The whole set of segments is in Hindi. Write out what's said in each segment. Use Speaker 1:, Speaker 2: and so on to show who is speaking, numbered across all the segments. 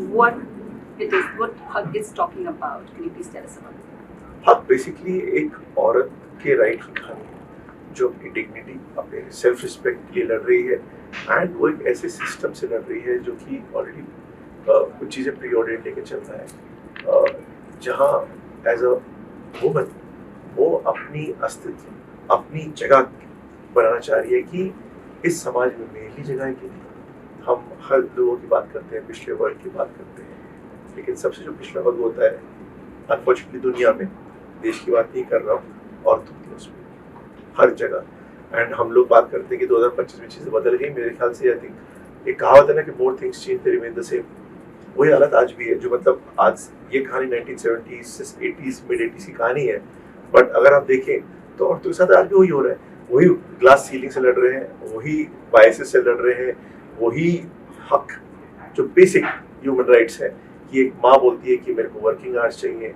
Speaker 1: what it is, what Hug is talking about. Can you please tell us about it?
Speaker 2: हाँ, बेसिकली एक औरत के राइट की कहानी है जो अपनी डिग्निटी, अपने सेल्फ रिस्पेक्ट के लिए लड़ रही है, एंड वो एक ऐसे सिस्टम से लड़ रही है जो कि ऑलरेडी कुछ चीज़ें प्री ऑर्डेंड लेके चल रहा है, जहाँ एज अ वुमन वो अपनी अस्तित्व, अपनी जगह बनाना चाह रही है कि इस समाज में मेरी जगह है कि नहीं। हम हर लोगों की बात करते हैं, पिछले वर्ग की बात करते हैं, लेकिन सबसे जो पिछड़ा वर्ग होता है अनफॉर्चुनेटली दुनिया में, देश की बात नहीं कर रहा हूँ, औरतों की उसमें हर जगह। एंड हम लोग बात करते हैं कि 2025 में चीज़ें बदल गई, मेरे ख्याल से आई थिंक एक कहावत है ना कि more things change they remain the same, वही हालत आज भी है। जो मतलब आज ये कहानी 1970s 80s मिड 80s की कहानी है, बट अगर आप देखें तो औरतों के साथ आज भी वही हो रहा है, वही ग्लास सीलिंग से लड़ रहे हैं, वही बायसेस से लड़ रहे हैं, वही हक जो बेसिक ह्यूमन राइट्स है कि एक माँ बोलती है कि मेरे को वर्किंग आवर्स चाहिए,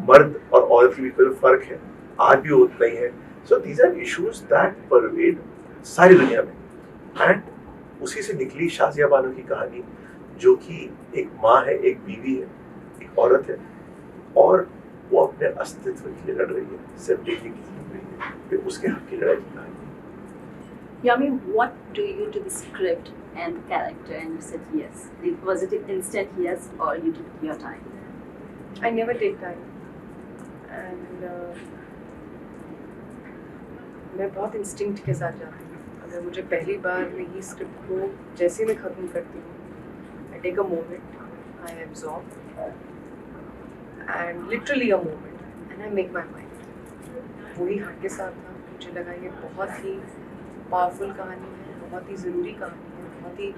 Speaker 2: मर्द और औरत के बीच में जो फर्क है आज भी उतना ही है। So these are issues that pervade सारी दुनिया में, एंड उसी से निकली शाजिया बानो की कहानी, जो कि एक माँ है, एक बीवी है, एक औरत है, और वो अपने अस्तित्व के लिए लड़ रही है, सेल्फ डिग्निटी के लिए लड़ रही है, फिर उसके हक की लड़ाई की कहानी।
Speaker 1: Yami, what do you do the script and the character? And you said yes. Was it an instant yes or you took your time?
Speaker 3: I never take time. And मैं बहुत इंस्टिंक्ट के साथ जाती हूँ। अगर मुझे पहली बार में ही स्क्रिप्ट को जैसे मैं ख़त्म करती हूँ, I take a moment, I absorb, and literally a moment, and I make my mind. वही हक के साथ था, मुझे लगा ये बहुत ही पावरफुल कहानी है, बहुत ही ज़रूरी कहानी है, बहुत ही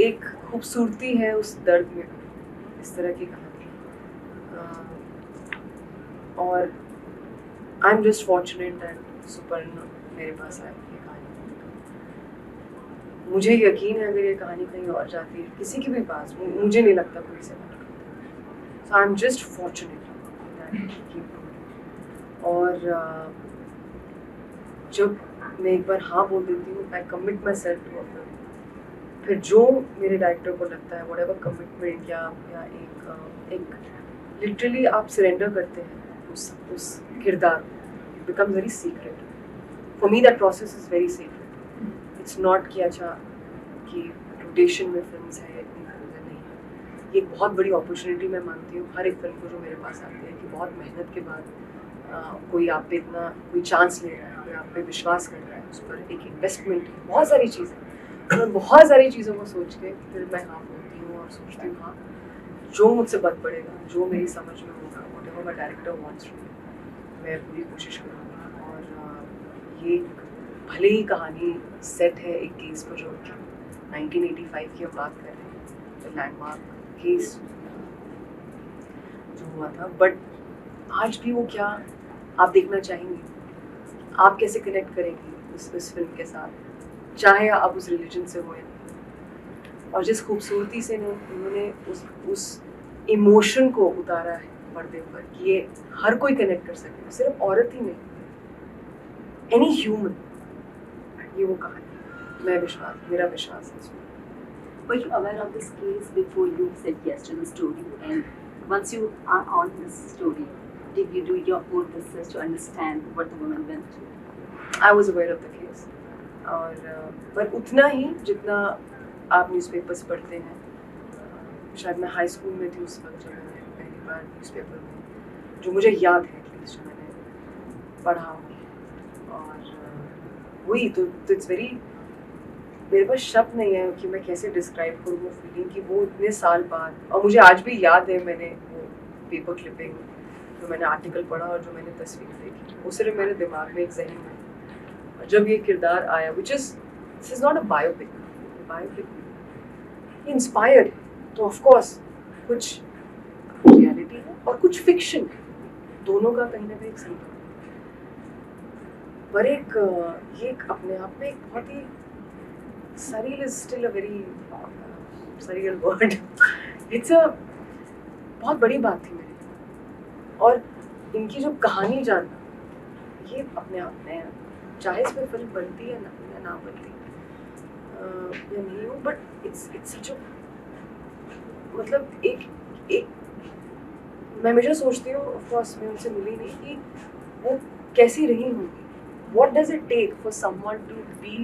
Speaker 3: एक खूबसूरती है उस दर्द में, इस तरह की कहानी। और आई am just fortunate that Suparna मेरे पास आई ये कहानी। मुझे यकीन है अगर ये कहानी कहीं और जाती है किसी के भी पास, मुझे नहीं लगता कोई से बात करता। So I am just fortunate. और जब मैं एक बार हाँ बोल देती हूँ, I commit myself to a film, फिर जो मेरे डायरेक्टर को लगता है व्हाटएवर कमिटमेंट या एक लिटरली आप सरेंडर करते हैं उस किरदार को, it becomes very secret. For me that process is very secret. It's not कि अच्छा कि रोटेशन में फिल्म्स है, इतनी फिल्म नहीं। ये एक बहुत बड़ी अपॉर्चुनिटी मैं मानती हूँ हर एक फिल्म को जो मेरे पास आती है, कि बहुत मेहनत के बाद कोई आप पे इतना कोई चांस ले रहा है, कोई आप पे विश्वास कर रहा है, उस पर एक इन्वेस्टमेंट है, बहुत सारी चीज़ें। मैं बहुत सारी चीज़ों को सोच के फिर मैं हाँ बोलती हूँ और सोचती हूँ हाँ जो मुझसे बन पड़ेगा, जो मेरी समझ में होगा, whatever my director wants to, मैं पूरी कोशिश करूँगी। और ये भले ही कहानी सेट है एक केस पर जो 1985 की हम बात कर रहे हैं, लैंडमार्क केस जो हुआ था, बट आज भी वो क्या आप देखना चाहेंगे, आप कैसे कनेक्ट करेंगी उस फिल्म के साथ, चाहे आप उस रिलीजन से हो या नहीं। और जिस खूबसूरती से उन्होंने उस इमोशन को उतारा है पर्दे पर कि ये हर कोई कनेक्ट कर सके, सिर्फ औरत ही नहीं, एनी ह्यूमन, ये वो कहानी मेरा विश्वास है इसमें।
Speaker 1: Were you aware of this case before you said yes to the story? And once you are on this story, did you do your own research to understand what the woman went through?
Speaker 3: I was aware of the case, और पर उतना ही जितना आप न्यूज़पेपर्स पढ़ते हैं। शायद मैं हाई स्कूल में थी उस वक्त जब मैंने पहली बार न्यूज़पेपर में, जो मुझे याद है एटलीस्ट, जो मैंने पढ़ा हो। और वही तो इट्स वेरी, मेरे पास शब्द नहीं है कि मैं कैसे डिस्क्राइब करूँ वो फीलिंग कि वो इतने साल बाद, और मुझे आज भी याद है मैंने वो पेपर क्लिपिंग, जो मैंने आर्टिकल पढ़ा और जो मैंने तस्वीर देखी, वो सिर्फ मेरे दिमाग में एक जहन में। और जब ये किरदार आया, this is not a biopic inspired, तो ऑफ कोर्स कुछ रियलिटी है और कुछ फिक्शन है, दोनों का कहीं ना कहीं एक संतुलन। पर ये एक अपने आप में एक बहुत ही surreal is still a very surreal word. It's a बहुत बड़ी बात थी मेरे लिए। और इनकी जो कहानी जानना, ये अपने आप में, चाहे इस पर फिल्म बनती है या ना बनती, या नहीं हूँ, बट इट्स सच अ, मतलब एक मैं हमेशा सोचती हूँ, ऑफ कोर्स मैं उनसे मिली नहीं, कि वो कैसी रही होंगी. What does it take for someone to be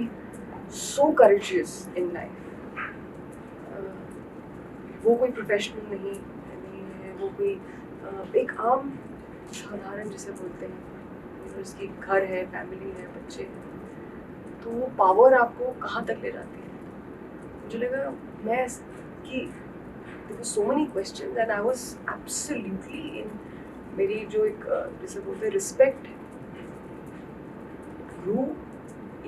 Speaker 3: so courageous in life? वो कोई प्रोफेशनल नहीं है, वो कोई एक आम साधारण जिसे बोलते हैं, उसकी घर है, फैमिली है, बच्चे हैं, तो वो पावर आपको कहाँ तक ले जाती है. मुझे लगा मैं कि there were so many questions and I was absolutely in मेरी जो एक जिसे बोलते हैं respect grew.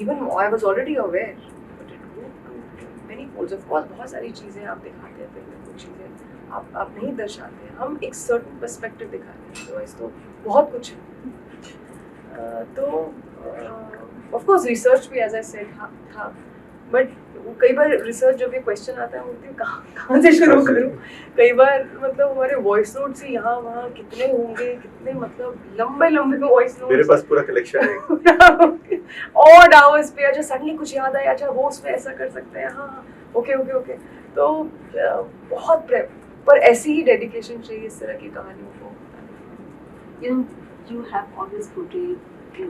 Speaker 3: Even I was already aware, but it grew to many folds. Of course, बहुत सारी चीज़ें आप दिखाते हैं फिल्म में, कुछ चीज़ें आप नहीं दर्शाते हैं. हम एक certain perspective दिखाते हैं, otherwise तो बहुत कुछ है. तो of course research भी, as I said, था, but कई बार रिसर्च जब ये क्वेश्चन आता है, बोलती हूँ कहाँ से शुरू करूँ. कई बार मतलब हमारे वॉइस नोट्स ही यहाँ वहाँ कितने होंगे, कितने मतलब लंबे वॉइस नोट्स.
Speaker 2: मेरे पास पूरा कलेक्शन है.
Speaker 3: ऑड आवर्स पे, अच्छा सडनली कुछ याद आया, अच्छा वो उसमें ऐसा कर सकते हैं, हाँ ओके. तो बहुत प्रेप, पर ऐसी ही डेडिकेशन चाहिए इस तरह की कहानियों को.
Speaker 1: You have always portrayed, you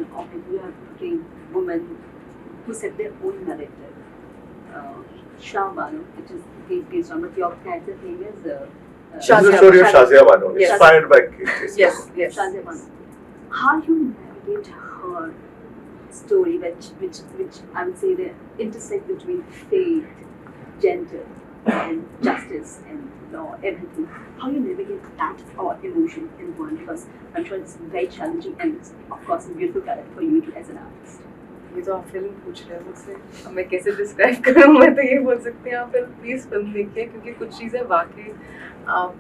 Speaker 1: have portrayed women who set their own narrative. Shah Banu, which is based on, but your character name is
Speaker 2: This is the story of Shazia Banu,
Speaker 3: Yes.
Speaker 2: inspired by cases.
Speaker 3: Yes.
Speaker 1: Shazia Banu. How you navigate her story, which I would say they intersect between faith, gender, and justice and law, everything. How you navigate that emotion in one? Because I'm sure it's very challenging and it's, of course, a beautiful character for you to as an artist.
Speaker 3: ये तो आप फिल्म पूछ रहे हो मुझसे, अब मैं कैसे डिस्क्राइब करूँ. मैं तो ये बोल सकती हूँ आप प्लीज़ फिल्म देखिए, क्योंकि कुछ चीज़ें वाकई आप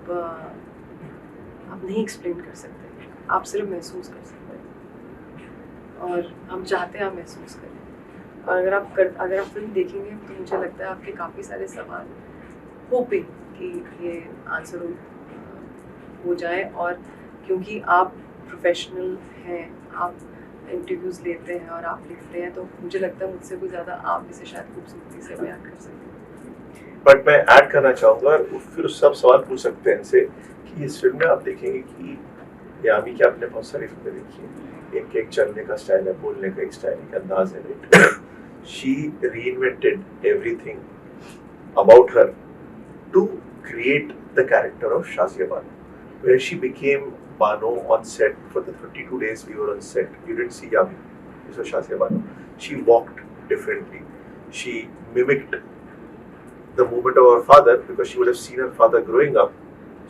Speaker 3: नहीं एक्सप्लेन कर सकते, आप सिर्फ महसूस कर सकते हैं, और हम चाहते हैं आप महसूस करें. और अगर आप फिल्म देखेंगे तो मुझे लगता है आपके काफ़ी सारे सवाल होपिंग कि ये आंसर हो जाए. और क्योंकि आप प्रोफेशनल हैं, आप इंटरव्यूज लेते हैं और आप लिखते हैं, तो मुझे लगता है मुझसे भी ज़्यादा आप इसे शायद खूबसूरती से बयान कर सकते हैं.
Speaker 2: बट मैं ऐड करना चाहूँगा, फिर सब सवाल पूछ सकते हैं इनसे कि इस फिल्म में आप देखेंगे कि यामी की आपने बहुत सारी फिल्में देखी हैं, एक चलने का स्टाइल है, बोलने का एक स्टाइल, एक अंदाज है. She reinvented everything about her to create the character of Shazia Bano, where she became Bano on set. For the 32 days we were on set, you didn't see Yami, you saw Shazia Bano. She walked differently. She mimicked the movement of her father because she would have seen her father growing up.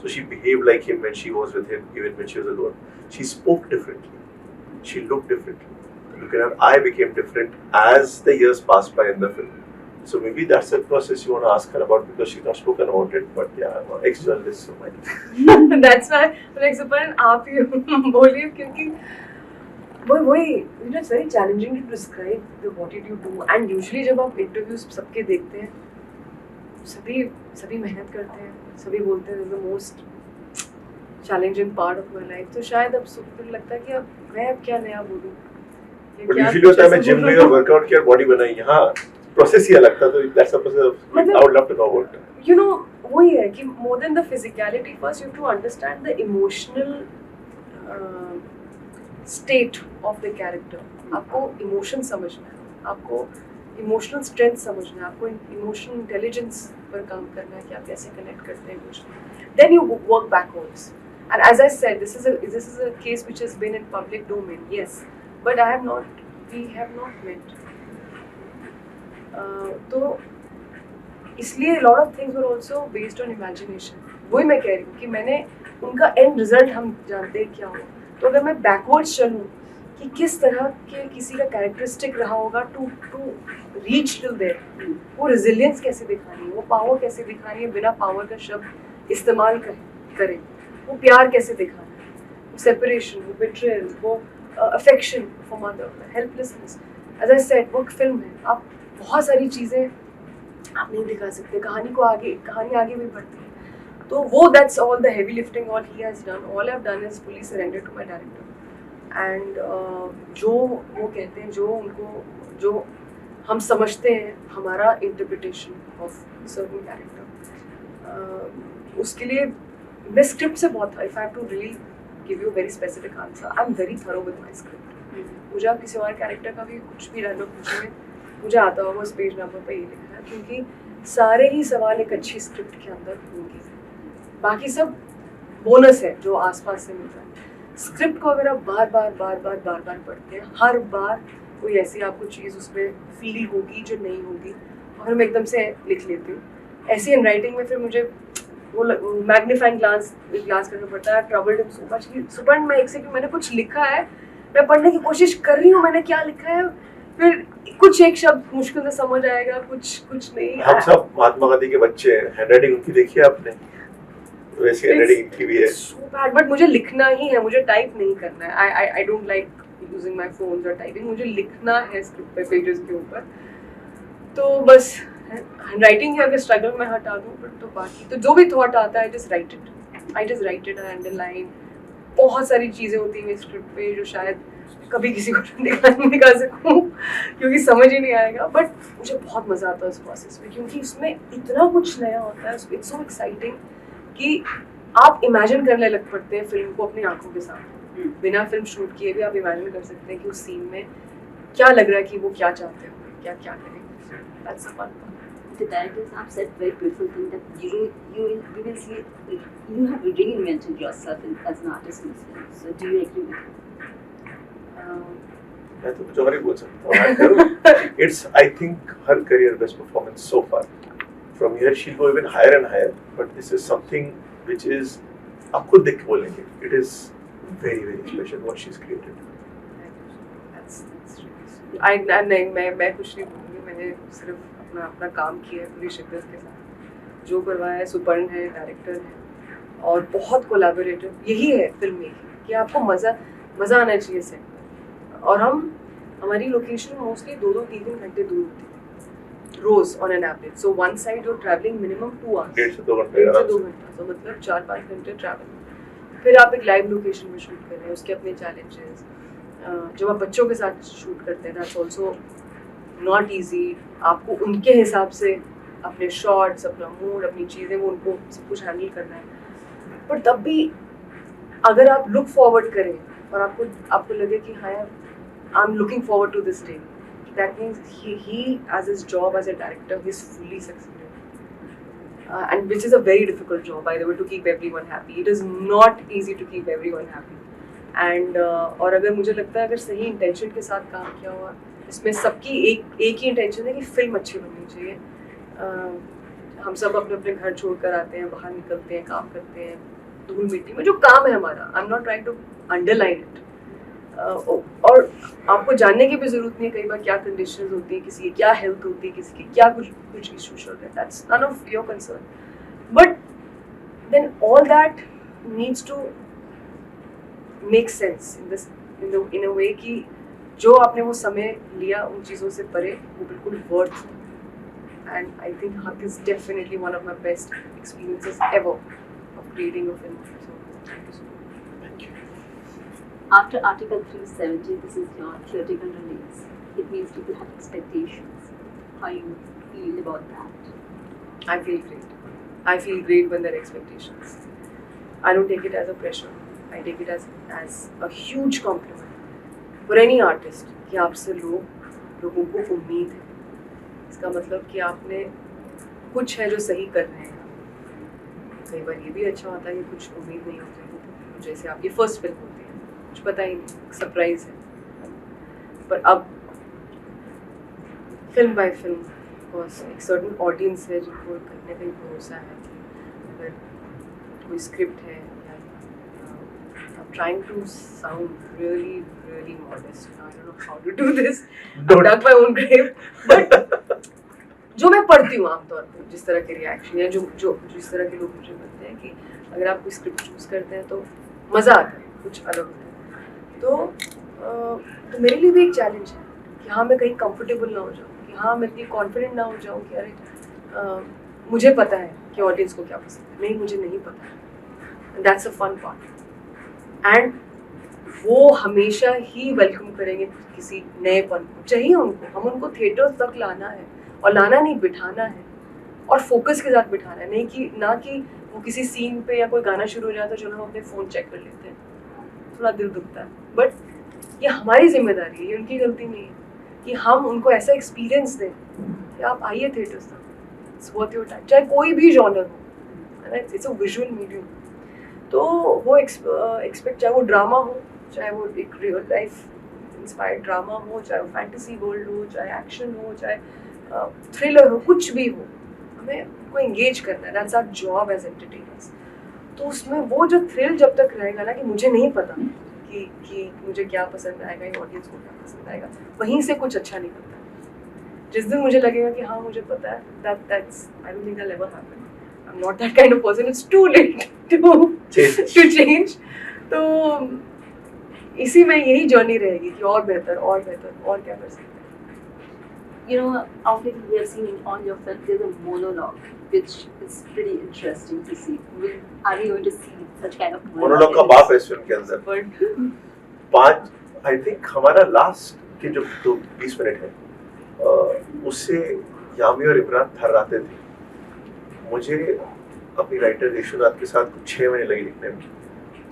Speaker 2: So she behaved like him when she was with him, even when she was alone. She spoke differently. She looked differently. Look at her eye became different as the years passed by in the film. So maybe that's a process you want to ask her about, because she's not spoken about it. But yeah, I'm an ex-journalist, so my.
Speaker 3: That's why like Supan आप ही बोलिए, क्योंकि वही you know, it's very challenging to describe the what did you do. And usually जब आप interviews सबके देखते हैं, सभी मेहनत करते हैं, सभी बोलते हैं the most challenging part of my life. तो शायद अब सुन लगता है कि अब मैं क्या नया बोलूँ.
Speaker 2: But usually होता है मैं जिम गई और वर्कआउट किया और बॉडी बनाई, यहाँ प्रोसेस ही अलग था. तो that's a process I would love to know about.
Speaker 3: You know, वही है कि more than the physicality, first you have to understand the emotional state of the character. आपको emotion समझना है, आपको emotional strength समझना है, आपको emotional intelligence पर काम करना है कि आप कैसे connect करते हैं कुछ. Then you work backwards. And as I said, this is a case which has been in public domain, yes, but we have not met. तो इसलिए lot of things were also based on imagination. वही मैं कह रही हूँ कि मैंने उनका end result हम जानते हैं क्या हो. तो अगर मैं backwards चलूँ कि किस तरह के किसी का characteristic रहा होगा to reach till there, वो resilience कैसे दिखानी है, वो power कैसे दिखानी है बिना power का शब्द इस्तेमाल करें, वो प्यार कैसे दिखाना है, वो separation, वो betrayal, वो affection for mother, helplessness. As I said, वो फिल्म है, आप बहुत सारी चीज़ें आप नहीं दिखा सकते, कहानी आगे भी बढ़ती है. तो वो that's all the heavy lifting all he has done. All I've done is fully surrender to my director. And जो वो कहते हैं, जो हम समझते हैं हमारा इंटरप्रिटेशन ऑफ सर्टेन कैरेक्टर, उसके लिए मैं स्क्रिप्ट से बहुत, if I have to really give you very specific answer, I am very thorough with my script. मुझे आप किसी और कैरेक्टर का भी कुछ भी डायलॉग पूछेंगे, मुझे आता होगा उस पेज नंबर पर ये लिखना है, क्योंकि सारे ही सवाल एक अच्छी स्क्रिप्ट के अंदर होंगे, बाकी सब बोनस है जो आसपास से मिल रहा है। स्क्रिप्ट को अगर आप बार बार पढ़ते हैं, हर बार कोई ऐसी आपको चीज़ उसमें फील होगी जो नहीं होगी, और हम एकदम से लिख लेते हैं। ऐसी इन राइटिंग में फिर मुझे वो मैग्नीफाइंग ग्लास करना पड़ता है, ट्रबल्ड इन सो मच कि सुपर मैं एक सेकंड मैंने कुछ लिखा है, मैं पढ़ने की कोशिश कर रही हूँ मैंने क्या लिखा है, फिर कुछ एक शब्द मुश्किल से समझ आएगा, कुछ नहीं।
Speaker 2: हम सब महात्मा गांधी के बच्चे हैं, हैंडराइटिंग उनकी देखी है आपने, वैसी हैंडराइटिंग इनकी भी है।
Speaker 3: सो बैड, बट मुझे लिखना ही है, मुझे टाइप नहीं करना है। I don't like using my phones और टाइपिंग, मुझे लिखना है स्क्रिप्ट पे पेजेस के ऊपर। तो बस हैंडराइटिंग है, अगर स्ट्रगल में हटा दूँ, बट तो बाकी तो जो भी थॉट आता है I just right it, underline. बहुत सारी चीज़ें होती हैं स्क्रिप्ट पे जो शायद कभी किसी को नहीं दिखा सकूँ क्योंकि समझ ही नहीं आएगा, बट मुझे बहुत मज़ा आता है उस प्रोसेस में, क्योंकि उसमें इतना कुछ नया होता है, इट्स सो एक्साइटिंग कि आप इमेजिन करने लग पड़ते हैं फिल्म को अपनी आंखों के सामने, बिना फिल्म शूट किए भी आप इमेजिन कर सकते हैं कि उस सीन में क्या लग रहा है कि वो क्या चाहते हैं, क्या करेंगे। That's the fun part.
Speaker 1: The directors have said very beautiful thing that you will see you have reinvented yourself as an artist in this film. So do you agree with it?
Speaker 2: मैं तो कुछ और ही बोल सकता हूँ। It's I think her career best performance so far. From here she'll go even higher and higher. But this is something which is आप खुद देख के बोलेंगे. It is very special what she's created.
Speaker 3: मैं कुछ नहीं बोलूँगी, मैंने सिर्फ अपना काम किया है पूरी शिद्दत के साथ, जो करवाया है। सुपर्ण है, डायरेक्टर है, और बहुत कोलैबोरेटिव। यही है फिल्म मेकिंग कि आपको मज़ा आना चाहिए सेट। और हमारी लोकेशन मोस्टली 2-3 घंटे दूर होती है रोज़ on an average. So one side your travelling minimum 2 hours,
Speaker 2: 1.5 से 2 घंटे,
Speaker 3: तो मतलब 4-5 घंटे ट्रैवल। फिर आप एक लाइव लोकेशन में शूट कर रहे हैं, उसके अपने चैलेंजेस। जब आप बच्चों के साथ शूट करते हैं, दैट्स ऑल्सो नॉट ईजी। आपको उनके हिसाब से अपने शॉट्स, अपना मूड, अपनी चीज़ें, वो उनको सब कुछ हैंडल करना है। पर तब भी अगर आप लुक फॉरवर्ड करें और आपको लगे कि हाँ I am looking forward to this day, that means he as his job as a director he is fully successful, and which is a very difficult job by the way, to keep everyone happy. It is not easy to keep everyone happy. And और अगर मुझे लगता है अगर सही इंटेंशन के साथ काम किया हुआ, इसमें सबकी एक ही इंटेंशन है कि फिल्म अच्छी बननी चाहिए। हम सब अपने घर छोड़कर आते हैं, बाहर निकलते हैं, काम करते हैं, धूल मिट्टी में जो काम है हमारा। I am not trying to underline it. और आपको जानने की भी ज़रूरत नहीं है कई बार क्या कंडीशंस होती है, किसी की क्या हेल्थ होती है, किसी की क्या कुछ इशू चल रहा है, that's none of your concern. But then all that needs to make sense in a way कि जो आपने वो समय लिया उन चीज़ों से परे वो बिल्कुल वर्थ। एंड आई थिंक हक is definitely one of my best experiences ever of creating a film.
Speaker 1: After Article 370, this is your theatrical release. It means people have expectations. How you feel about that?
Speaker 3: I feel great. I feel great when there are expectations. I don't take it as a pressure. I take it as a huge compliment for any artist कि आपसे लोगों को उम्मीद है। इसका मतलब कि आपने कुछ है जो सही कर रहे हैं। कई बार ये भी अच्छा होता है कि कुछ उम्मीद नहीं होती, जैसे आपकी फर्स्ट फिल्म होती है, कुछ पता ही नहीं, सरप्राइज है। पर अब फिल्म बाय फिल्म एक सर्टन ऑडियंस है जिनको कहीं ना कहीं भरोसा है कि अगर कोई स्क्रिप्ट है, trying to sound really modest. I don't know how to do this. I've dug my own grave. But जो मैं पढ़ती हूँ आमतौर पर, जिस तरह के रिएक्शन या जो जिस तरह के लोग मुझे मिलते हैं कि अगर आप कोई स्क्रिप्ट चूज़ करते हैं तो मज़ा आता है, कुछ अलग होता है। तो मेरे लिए भी एक चैलेंज है कि हाँ मैं कहीं कंफर्टेबल ना हो जाऊँ, कि हाँ मैं इतनी कॉन्फिडेंट ना हो जाऊँ कि अरे मुझे पता है कि ऑडियंस को क्या पसंद है। नहीं, मुझे नहीं पता है। That's a fun part. And वो हमेशा ही वेलकम करेंगे किसी नएपन को, चाहिए उनको, हम उनको थिएटर्स तक लाना है, और लाना नहीं, बिठाना है, और फोकस के साथ बिठाना है, नहीं कि ना कि वो किसी सीन पे या कोई गाना शुरू हो जाए तो चलो हम अपने फ़ोन चेक कर लेते हैं, थोड़ा दिल दुखता है। बट ये हमारी जिम्मेदारी है, ये उनकी गलती नहीं है कि हम उनको ऐसा एक्सपीरियंस दें कि आप आइए थिएटर्स तक, इट्स वर्थ योर टाइम, चाहे कोई भी जॉनर हो, इट्स अ विजुअल मीडियम। तो वो एक्सपेक्ट, चाहे वो ड्रामा हो, चाहे वो एक रियल लाइफ इंस्पायर्ड ड्रामा हो, चाहे वो फैंटेसी वर्ल्ड हो, चाहे एक्शन हो, चाहे थ्रिलर हो, कुछ भी हो, हमें उनको एंगेज करना है, that's our job as entertainers. तो उसमें वो जो थ्रिल जब तक रहेगा ना कि मुझे नहीं पता कि मुझे क्या पसंद आएगा या ऑडियंस को क्या पसंद आएगा, वहीं से कुछ अच्छा निकलता है। जिस दिन मुझे लगेगा कि हाँ मुझे पता है, that's I don't think that'll ever happen. I'm not that kind of person. It's too late to change. तो इसी में यही जर्नी रहेगी कि और बेहतर और क्या कर सकते हैं।
Speaker 1: You know, out there we have seen in all your films there's a monologue, which is pretty interesting to see. Are we going to see such kind of
Speaker 2: monologue का बाप है इस फिल्म के अंदर।
Speaker 3: But
Speaker 2: 5 आई थिंक हमारा लास्ट के जो 20 मिनट है उससे यामी और इमरान थर्राते थे। मुझे अपनी राइटर रेशुनाथ के साथ कुछ 6 महीने लगे लिखने में,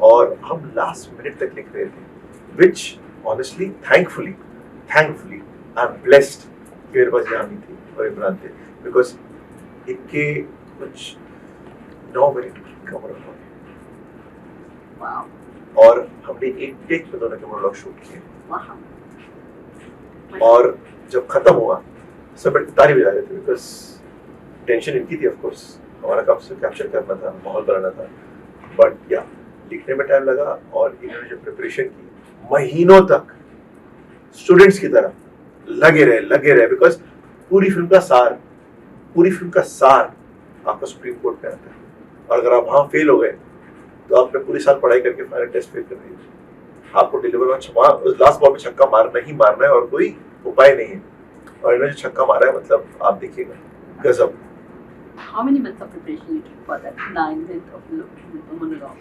Speaker 2: और हम लास्ट मिनट तक लिख रहे थे, which honestly thankfully I am blessed कि मेरे पास यामी थी और इमरान थे, बिकॉज इनके कुछ 9 मिनट की कम रखा
Speaker 1: Wow.
Speaker 2: और हमने एक टेक में दोनों के मोनोलॉग शूट किए।
Speaker 1: Wow.
Speaker 2: और जब खत्म हुआ सब ताली बजा रहे थे, बिकॉज टेंशन इनकी थी, ऑफ कोर्स हमारा काम से कैप्चर करना था, माहौल बनाना था, बट या लिखने में टाइम लगा, और इन्होंने जो प्रिपरेशन की महीनों तक स्टूडेंट्स की तरह लगे रहे, बिकॉज पूरी फिल्म का सार आपका सुप्रीम कोर्ट में आता है, और अगर आप वहाँ फेल हो गए तो आपने पूरी साल पढ़ाई करके फाइनल टेस्ट फेल कर दी, आपको डिलीवर उस लास्ट बॉल में छक्का मारना ही मारना है, और कोई उपाय नहीं है, और इन्होंने जो छक्का मारा है, मतलब आप देखिएगा गजब।
Speaker 1: How many months of preparation you took for that 9 minutes of monologue?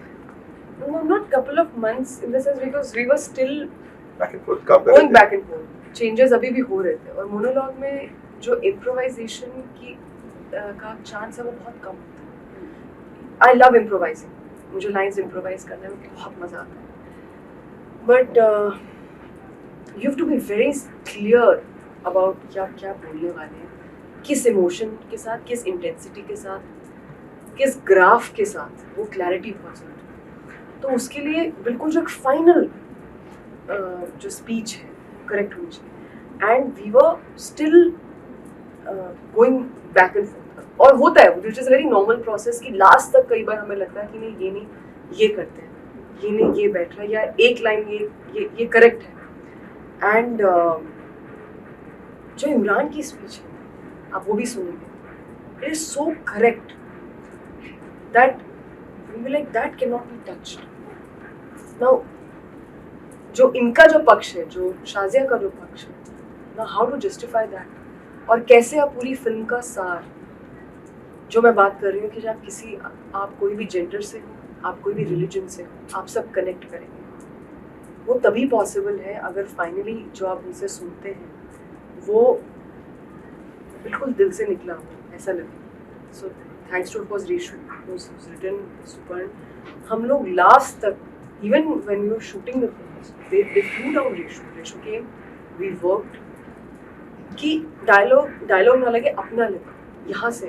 Speaker 3: no, not couple of months in the sense because we were still
Speaker 2: back and fourth काम कर रहे
Speaker 3: going
Speaker 2: थे।
Speaker 3: back and forth, changes अभी भी हो रहे थे, और मोनोलॉग में जो इम्प्रोवाइजेशन की का चांस है वो बहुत कम होता है। आई लव इम्प्रोवाइजिंग, मुझे लाइंस इम्प्रोवाइज करने में बहुत मजा आता है, but you have to be very clear about क्या बोलने वाले हैं, किस इमोशन के साथ, किस इंटेंसिटी के साथ, किस ग्राफ के साथ, वो क्लैरिटी बहुत जरूरी है। तो उसके लिए बिल्कुल जो फाइनल जो स्पीच है करेक्ट होनी चाहिए, and we were still going back and forth, और होता है which is very normal process कि लास्ट तक कई बार हमें लगता है कि नहीं ये करते हैं, ये नहीं ये बैठ रहा है, या एक लाइन ये करेक्ट है। एंड जो इमरान की स्पीच है आप वो भी सुनेंगे, it is so correct that we will like that can not be touched. Now जो इनका जो पक्ष है, जो शाजिया का जो पक्ष है, ना हाउ टू जस्टिफाई दैट, और कैसे आप पूरी फिल्म का सार, जो मैं बात कर रही हूँ कि जब आप कोई भी जेंडर से हो, आप कोई भी रिलीजन से हो, आप सब कनेक्ट करेंगे, वो तभी पॉसिबल है अगर फाइनली जो आप उनसे सुनते हैं वो बिल्कुल दिल से निकला हो, ऐसा लगे। So thanks to was Reshu written Suparn, हम लोग लास्ट तक, even when we were shooting the film, they flew down Reshu came, we worked कि डायलॉग ना लगे, अपना लगे, यहाँ से।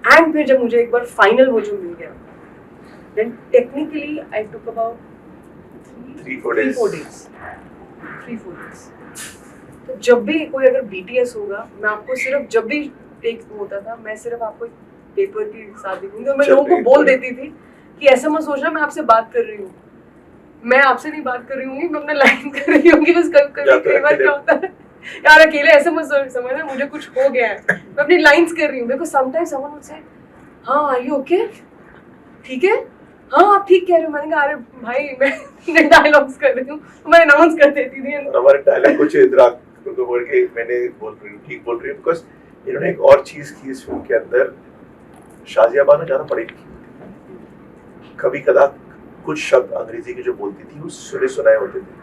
Speaker 3: एंड फिर जब मुझे एक बार फाइनल वो जो मिल गया, then technically I took about 3-4 days। तो जब भी कोई अगर BTS होगा, मैं आपको सिर्फ जब भी टेक होता था, मैं सिर्फ आपको पेपर के साथ दिखूंगी, और मैं लोगों को बोल देती थी कि ऐसा मत सोचना मैं आपसे बात कर रही हूँ, मैं आपसे नहीं बात कर रही हूँ, मैं अपना लाइन कर रही हूँ। बस कई बार क्या होता है यार, अकेले ऐसे मत समझना मुझे कुछ हो गया है, मैं अपनी लाइंस कर रही हूँ, because sometimes someone would say हाँ आर यू ओके, ठीक है, हाँ आप ठीक कह रहे हो। मैंने कहा अरे भाई मैं डायलॉग्स कर रही हूँ, तो मैं अनाउंस कर देती थी।
Speaker 2: हमारे डायलॉग कुछ इधर को बोल के मैंने बोल रही हूँ, ठीक बोल रही हूँ, बिकॉज इन्होंने एक और चीज की इस फिल्म के अंदर, शाजिया बानो ज्यादा पढ़ी लिखी, कभी कदा कुछ शब्द अंग्रेजी के जो बोलती थी वो सुने सुनाए होते थे,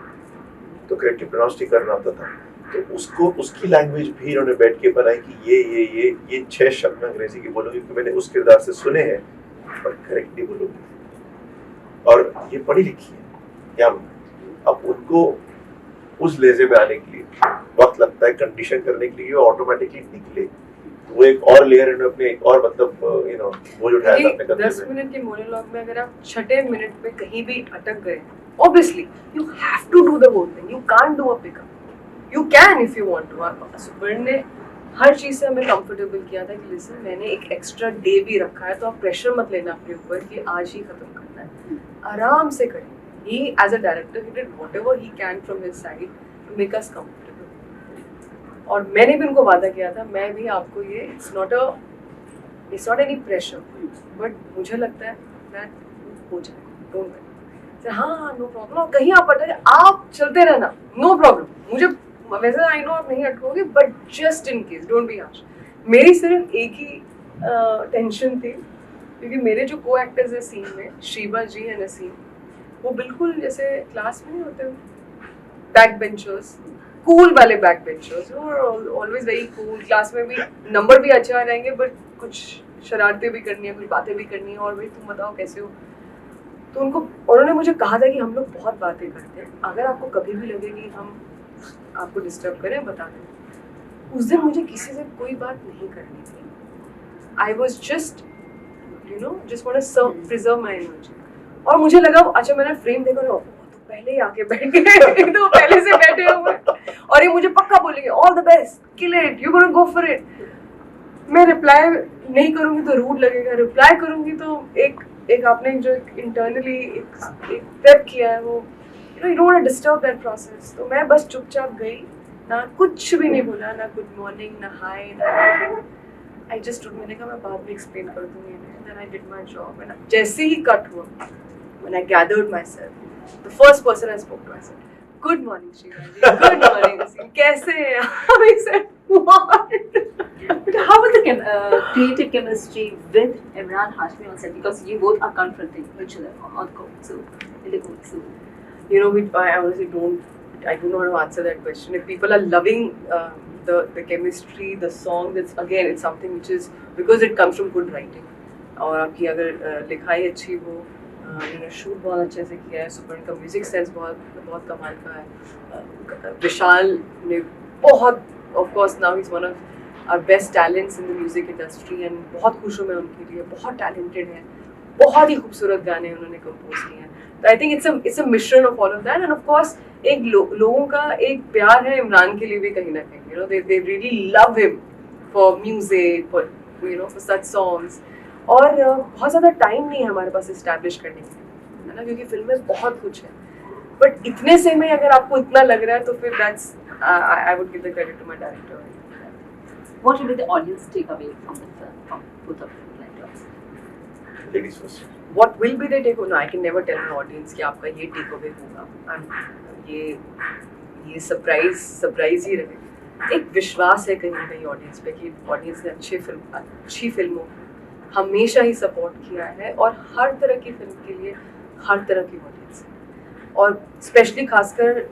Speaker 2: तो करेक्टली प्रोनाउंस नहीं करना होता था, तो उसको उसकी लैंग्वेज भी इन्होंने बैठ के बनाई कि ये 6 शब्द मैं अंग्रेजी की बोलूंगी क्योंकि मैंने उस किरदार से सुने हैं और करेक्टली बोलूंगी। और ये पढ़ी लिखी है या अब उनको उस लेजे में आने के लिए वक्त लगता है, कंडीशन करने के लिए ऑटोमेटिकली निकले, वो एक और लेयर इन्होंने अपने एक और मतलब बोझ उठाया था अपने कंधे
Speaker 3: 10 मिनट के मोनोलॉग में अगर आप छठे मिनट पे कहीं भी अटक गए, obviously you have to do the whole thing, you can't do a pickup, you can if you want to। सुपर्ण ने हर चीज़ से हमें कंफर्टेबल किया था कि लिसन मैंने एक एक्स्ट्रा डे भी रखा है तो आप प्रेशर मत लेना अपने ऊपर कि आज ही खत्म करना है, आराम से करें। He as a director he did whatever he can from his side to make us comfortable। और मैंने भी उनको वादा किया था, मैं भी आपको ये it's not any pressure but मुझे लगता है that हो जाएगा, don't worry। हाँ नो प्रॉब्लम, और कहीं आप अटके आप चलते रहना, नो प्रॉब्लम, मुझे वैसे आई नो आप नहीं अटकोगे but just in case don't be harsh. मेरी सिर्फ एक ही टेंशन थी क्योंकि मेरे जो को एक्टर्स है सीन में, श्रीबा जी है, नसीम, वो बिल्कुल जैसे क्लास में नहीं होते बैक बेंचर्स, कूल वाले back benchers, always very cool, class में भी नंबर भी अच्छा रहेंगे बट कुछ शरारतें भी करनी है, कुछ बातें भी करनी है, और भाई तुम बताओ कैसे हो। तो उन्होंने मुझे कहा था कि हम लोग बहुत बातें करते हैं, अगर आपको कभी भी लगे कि हम आपको डिस्टर्ब करें बता दें। उस दिन मुझे किसी से कोई बात नहीं करनी थी, I was just just want to preserve my energy. और मुझे लगा अच्छा मैंने फ्रेम देखा तो पहले ही आके बैठ गए तो पहले से बैठे हुए और ये मुझे पक्का बोलेंगे all the best, kill it, you gonna go for it. मैं रिप्लाई नहीं करूंगी तो रूड लगेगा, रिप्लाई करूंगी तो एक आपने जो इंटरनली एक प्रेप किया है वो you don't want to disturb that process. तो मैं बस चुपचाप गई, ना कुछ भी नहीं बोला, ना गुड मॉर्निंग, ना हाय, ना आई जस्ट मैंने कहा मैं बाद में एक्सप्लेन कर दूंगी, then I did my job. And जैसे ही कट हुआ, when I gathered myself, the first person I spoke to, I said good morning Shriba ji, good morning Naseem, कैसे हैं आप? I said what.
Speaker 1: But how was the creative chemistry with Imran Hashmi on set? Because you both are confronting each other on the court, so in the court, so
Speaker 3: You know, I honestly don't know how to answer that question. If people are loving the chemistry, the song, it's something which is because it comes from good writing. और आपकी अगर लिखाई अच्छी हो, शूट बहुत अच्छे से किया है, सुपर्ण का म्यूजिक सेंस बहुत कमाल का है, विशाल ने बहुत, of course now is one of our best talents in the music industry and बहुत खुश हूँ मैं उनके लिए, बहुत टैलेंटेड है, बहुत ही खूबसूरत गाने उन्होंने कंपोज किए हैं। तो आई थिंक इट्स अ मिश्रण of all of that end of course एक लोगों का एक प्यार है इमरान के लिए भी कहीं ना कहीं, you know they really love him for music, for for such songs. और बहुत ज़्यादा टाइम नहीं है हमारे पास इस्टेब्लिश करने के लिए, है ना, क्योंकि फिल्म में बहुत कुछ है, बट इतने से में अगर आपको इतना लग रहा है तो फिर that's I would give the credit to my director.
Speaker 1: what will be the audience takeaway from the film, from both of you?
Speaker 2: Ladies first.
Speaker 3: What will be the takeaway? No, I can never tell my audience कि आपका ये takeaway होगा, ये सरप्राइज ही रहे। एक विश्वास है कहीं ना कहीं ऑडियंस पे कि ऑडियंस ने अच्छी फिल्मों हमेशा ही सपोर्ट किया है और हर तरह की फिल्म के लिए हर तरह की ऑडियंस है। और स्पेशली खासकर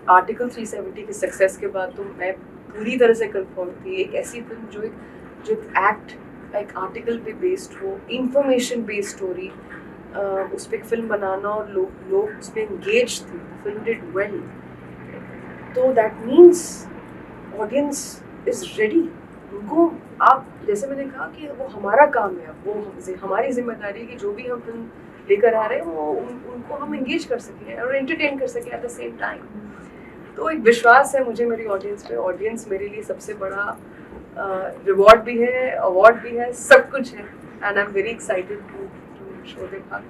Speaker 3: आर्टिकल 370 के सक्सेस के बाद तो मैं पूरी तरह से कंफर्म थी, एक ऐसी फिल्म जो एक एक्ट एक आर्टिकल पे बेस्ड हो, इंफॉर्मेशन बेस्ड स्टोरी, उस पर एक फिल्म बनाना और लोग उस पर एंगेज थे, फिल्म डिड वेल, तो that means audience is ready. उनको आप जैसे मैंने कहा कि वो हमारा काम है, वो हमारी जिम्मेदारी है कि जो भी हम फिल्म लेकर आ रहे हैं वो उनको हम एंगेज कर सकें और एंटरटेन कर सकें एट द सेम टाइम। तो एक विश्वास है मुझे मेरी ऑडियंस पे, ऑडियंस मेरे लिए सबसे बड़ा रिवॉर्ड भी है, अवार्ड भी है, सब कुछ है, and I am very excited to show them हक।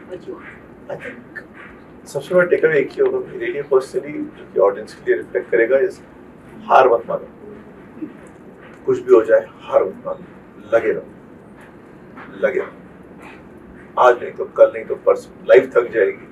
Speaker 1: What you
Speaker 2: आई थिंक सबसे बड़ा टेकअवे एक ही होगा मेरे लिए पर्सनली, जो कि ऑडियंस के लिए रिफ्लेक्ट करेगा, इस हार मत मानो, कुछ भी हो जाए हार मत मानो, लगे रहो, आज नहीं तो कल, नहीं तो परसों, लाइफ थक जाएगी,